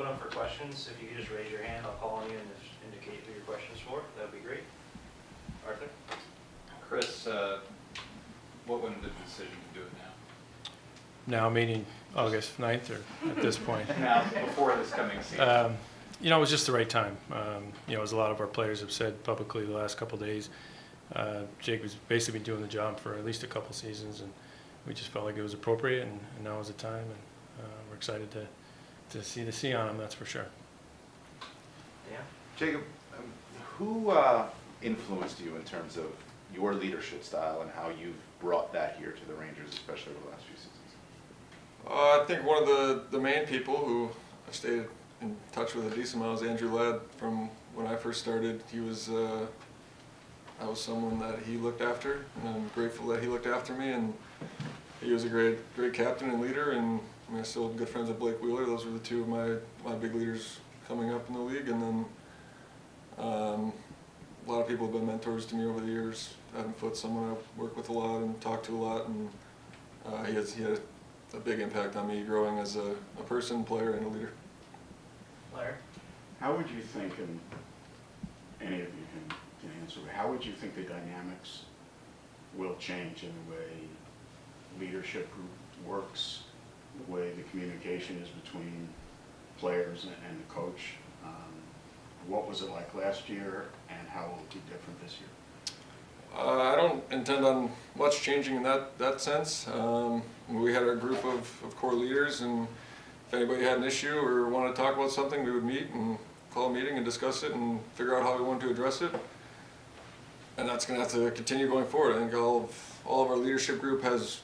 open up for questions. If you could just raise your hand, I'll call on you and just indicate who your question's for. That would be great. Arthur? Chris, what went into the decision to do it Now, meaning August 9th, or at this point? now? Now, before this coming season. You know, it was just the right time. You know, as a lot of our players have said publicly the last couple of days, Jake was basically been doing the job for at least a couple seasons, and we just felt like it was appropriate, and now was the time, and we're excited to see the C on him, that's for sure. Yeah. Jacob, who influenced you in terms of your leadership style and how you've brought that here to the Rangers, especially over the last few seasons? I think one of the main people who I stayed in touch with a decent amount was Andrew Ladd. From when I first started, he was I was someone that he looked after, and I'm grateful that he looked after me. And he was a great captain and leader. And I mean, I'm still good friends with Blake Wheeler. Those were the two of my big leaders coming up in the league. And then a lot of people have been mentors to me over the years. Adam Foote's someone I work with a lot and talk to a lot, and he had a big impact on me growing as a person, player, and a leader. Larry? How would you think, and any of you can answer, how would you think the dynamics will change in the way leadership group works, the way the communication is between players and the coach? What was it like last year, and how will it be different this year? I don't intend on much changing in that sense. We had our group of core leaders, and if anybody had an issue or wanted to talk about something, we would meet and call a meeting and discuss it and figure out how we wanted to address it. And that's going to have to continue going forward. I think all of our leadership group has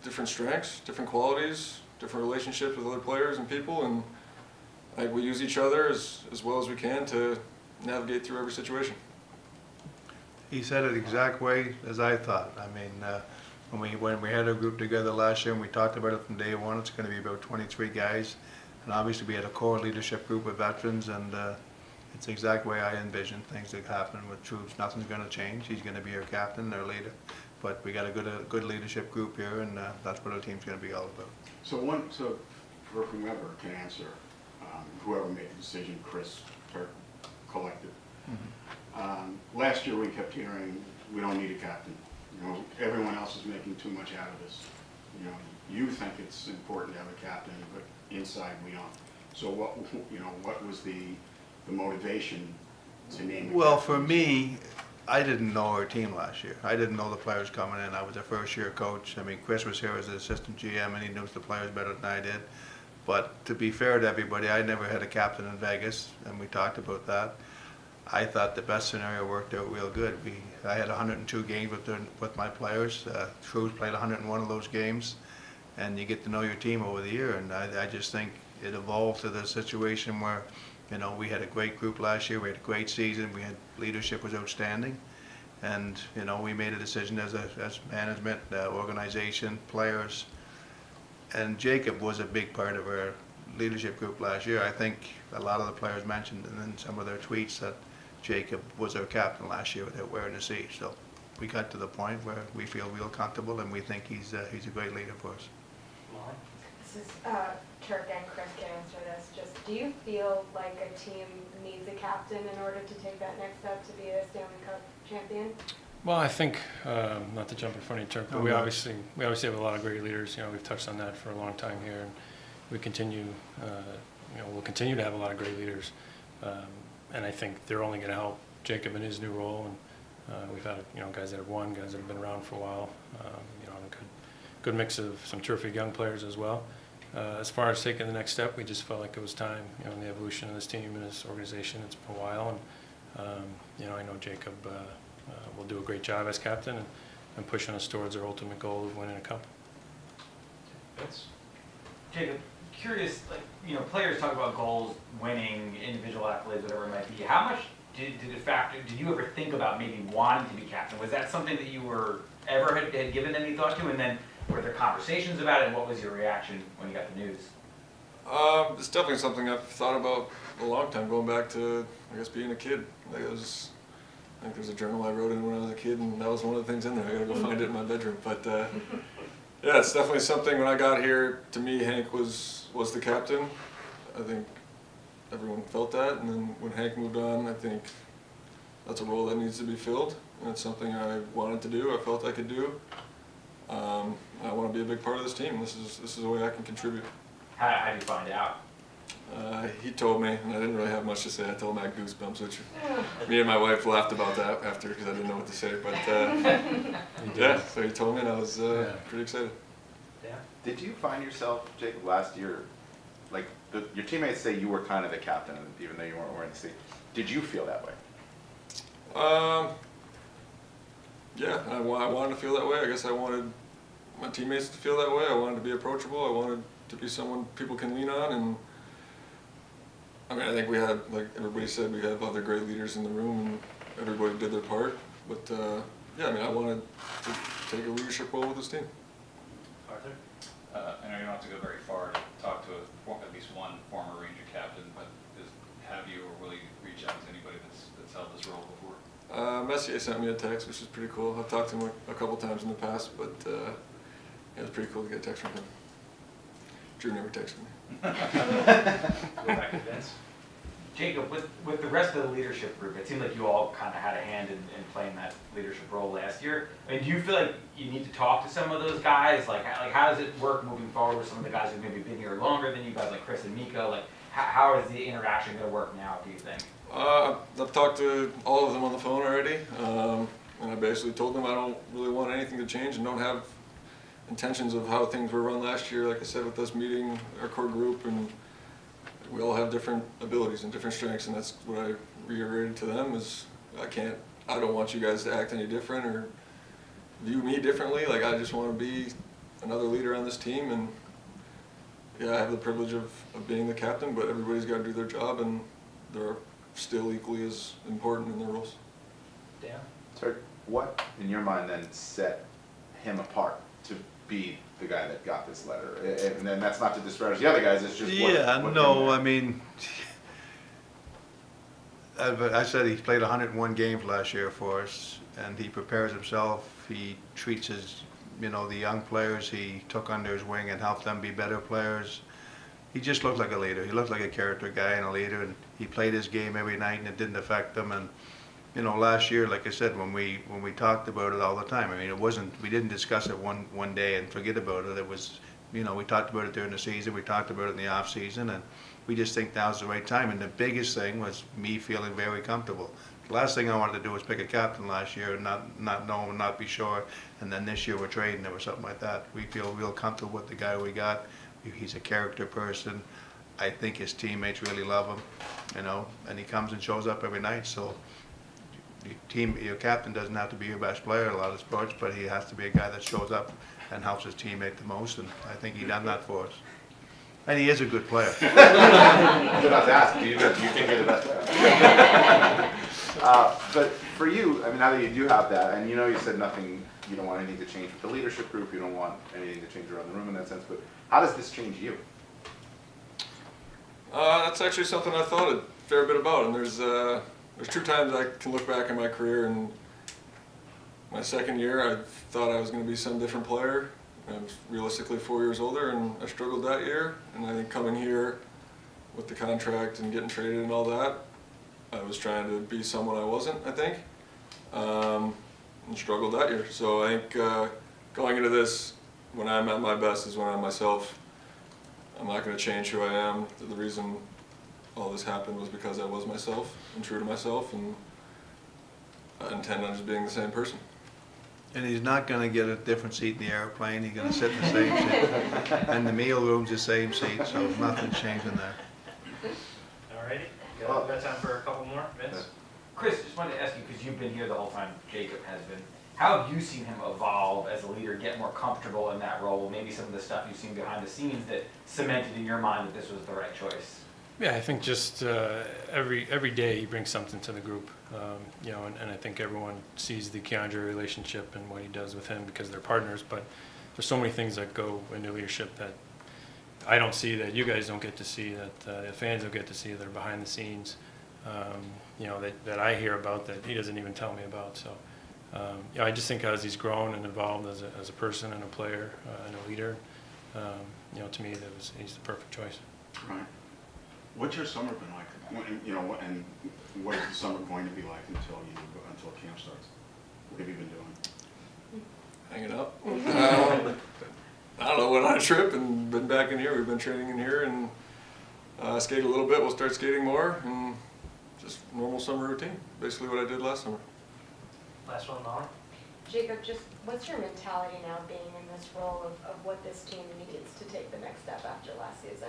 different strengths, different qualities, different relationships with other players and people, and I think we use each other as well as we can to navigate through every situation. He said it the exact way as I thought. I mean, when we had our group together last year and we talked about it from day one, it's going to be about 23 guys. And obviously we had a core leadership group of veterans, and it's the exact way I envisioned things to happen with Trouba. Nothing's going to change. He's going to be our captain, our leader. But we got a good leadership group here, and that's what our team's going to be all about. So for whomever can answer, whoever made the decision, Chris, Turk, collective. Last year we kept hearing, we don't need a captain. You know, everyone else is making too much out of this. You know, you think it's important to have a captain, but inside we don't. So what was the motivation to name? Well, for me, I didn't know our team last year. I didn't know the players coming in. I was a first-year coach. I mean, Chris was here as an assistant GM, and he knows the players better than I did. But to be fair to everybody, I never had a captain in Vegas, and we talked about that. I thought the best scenario worked out real good. I had 102 games with my players. Trouba played 101 of those games, and you get to know your team over the year. And I just think it evolved to the situation where, you know, we had a great group last year. We had a great season. We had leadership was outstanding, and you know, we made a decision as management, organization, players, and Jacob was a big part of our leadership group last year. I think a lot of the players mentioned in some of their tweets that Jacob was our captain last year without wearing a C. So we got to the point where we feel real comfortable, and we think he's a great leader for us. Molly? This is Turk and Chris can answer this. Just, do you feel like a team needs a captain in order to take that next step to be a Stanley Cup champion? Well, I think, not to jump in front of you, Turk, but we obviously have a lot of great leaders. You know, we've touched on that for a long time here, and we continue, we'll continue to have a lot of great leaders. And I think they're only going to help Jacob in his new role. And we've had, guys that have won, guys that have been around for a while. A good mix of some terrific young players as well. As far as taking the next step, we just felt like it was time. In the evolution of this team and this organization, it's been a while, and I know Jacob will do a great job as captain and pushing us towards our ultimate goal of winning a cup. Vince? Jacob, curious, players talk about goals, winning, individual accolades, whatever it might be. How much did you ever think about maybe wanting to be captain? Was that something that you had given any thought to? And then were there conversations about it, and what was your reaction when you got the news? It's definitely something I've thought about a long time, going back to, I guess, being a kid. I think there's a journal I wrote in when I was a kid, and that was one of the things in there. I gotta go find it in my bedroom. But yeah, it's definitely something. When I got here, to me, Hank was the captain. I think everyone felt that, and then when Hank moved on, I think that's a role that needs to be filled, and it's something I wanted to do, I felt I could do. I want to be a big part of this team. This is a way I can contribute. How did you find out? He told me, and I didn't really have much to say. I told him I had goosebumps, which me and my wife laughed about that after because I didn't know what to say. But yeah, so he told me, and I was pretty excited. Yeah. Did you find yourself, Jacob, last year, like your teammates say you were kind of the captain, even though you weren't wearing the sleeve. Did you feel that way? Yeah, I wanted to feel that way. I guess I wanted my teammates to feel that way. I wanted to be approachable. I wanted to be someone people can lean on. And I mean, I think we had, like everybody said, we have other great leaders in the room, and everybody did their part. But yeah, I mean, I wanted to take a leadership role with this team. Arthur? I know you don't have to go very far to talk to at least one former Ranger captain, but have you or will you reach out to anybody that's held this role before? Messier sent me a text, which is pretty cool. I've talked to him a couple times in the past, but yeah, it's pretty cool to get a text from him. Drew never texted me. Go back to Vince. Jacob, with the rest of the leadership group, it seemed like you all kind of had a hand in playing that leadership role last year. I mean, do you feel like you need to talk to some of those guys? Like how does it work moving forward with some of the guys who've maybe been here longer than you guys, like Chris and Miko? Like, how is the interaction going to work now, do you think? I've talked to all of them on the phone already, and I basically told them I don't really want anything to change and don't have intentions of how things were run last year. Like I said, with us meeting our core group, and we all have different abilities and different strengths, and that's what I reiterated to them is I don't want you guys to act any different or view me differently. Like, I just want to be another leader on this team, and yeah, I have the privilege of being the captain, but everybody's got to do their job, and they're still equally as important in their roles. Dan? So what, in your mind, then set him apart to be the guy that got this letter? And then that's not to disparage the other guys, it's just I mean, I said he played 101 games last year for us, and he prepares himself. He treats his, the young players he took under his wing and helped them be better players. He just looked like a leader. He looked like a character guy and a leader, and he played his game every night, and it didn't affect him. And last year, like I said, when we talked about it all the time, I mean, we didn't discuss it one day and forget about it. It was, we talked about it during the season, we talked about it in the off season, and we just think now's the right time. And the biggest thing was me feeling very comfortable. The last thing I wanted to do was pick a captain last year and not know and not be sure. And then this year we're trading or something like that. We feel real comfortable with the guy we got. He's a character person. I think his teammates really love him, and he comes and shows up every night. So your captain doesn't have to be your best player in a lot of sports, but he has to be a guy that shows up and helps his teammate the most, and I think he done that for us. And he is a good player. I'm about to ask, do you think you're the best player? But for you, I mean, now that you do have that, and you said nothing, you don't want anything to change with the leadership group, you don't want anything to change around the room in that sense, but how does this change you? That's actually something I thought a fair bit about, and there's 2 times I can look back in my career, and my second year I thought I was going to be some different player. I was realistically 4 years older, and I struggled that year, and I think coming here with the contract and getting traded and all that, I was trying to be someone I wasn't, I think, and struggled that year. So I think going into this, when I'm at my best is when I'm myself. I'm not going to change who I am. The reason all this happened was because I was myself and true to myself, and I intend on just being the same person. And he's not going to get a different seat in the airplane. He's going to sit in the same seat. And the meal room's the same seat, so nothing's changing there. Alrighty, got time for a couple more, Vince? Chris, just wanted to ask you, because you've been here the whole time Jacob has been, how have you seen him evolve as a leader, get more comfortable in that role? Maybe some of the stuff you've seen behind the scenes that cemented in your mind that this was the right choice? Yeah, I think just every day he brings something to the group, and I think everyone sees the Keandre relationship and what he does with him because they're partners, but there's so many things that go into leadership that I don't see, that you guys don't get to see, that the fans don't get to see, that are behind the scenes, that I hear about that he doesn't even tell me about. So I just think as he's grown and evolved as a person and a player and a leader, to me he's the perfect choice. Right. What's your summer been like? You know, and what is the summer going to be like until camp starts? What have you been doing? Hanging out. I don't know, went on a trip and been back in here. We've been training in here and skate a little bit. We'll start skating more and just normal summer routine. Basically what I did last summer. Last one, Laura? Jacob, just what's your mentality now being in this role of what this team needs to take the next step after last season?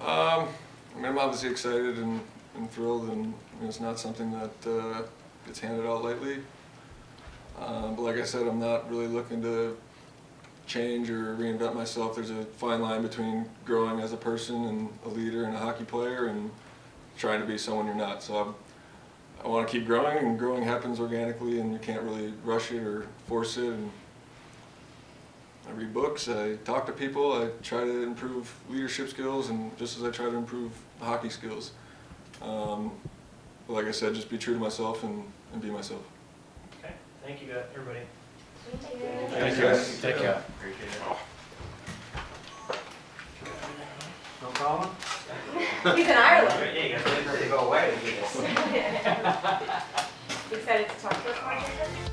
I mean, I'm obviously excited and thrilled, and you know, it's not something that gets handed out lightly. But like I said, I'm not really looking to change or reinvent myself. There's a fine line between growing as a person and a leader and a hockey player and trying to be someone you're not. So I want to keep growing, and growing happens organically, and you can't really rush it or force it. And I read books, I talk to people, I try to improve leadership skills, and just as I try to improve hockey skills. But like I said, just be true to myself and be myself. Okay, thank you, guys, everybody. Thank you. Thank you. Thank you. Appreciate it. No problem? He's in Ireland. Yeah, you guys ready to go away to do this. You excited to talk to us more, Jacob?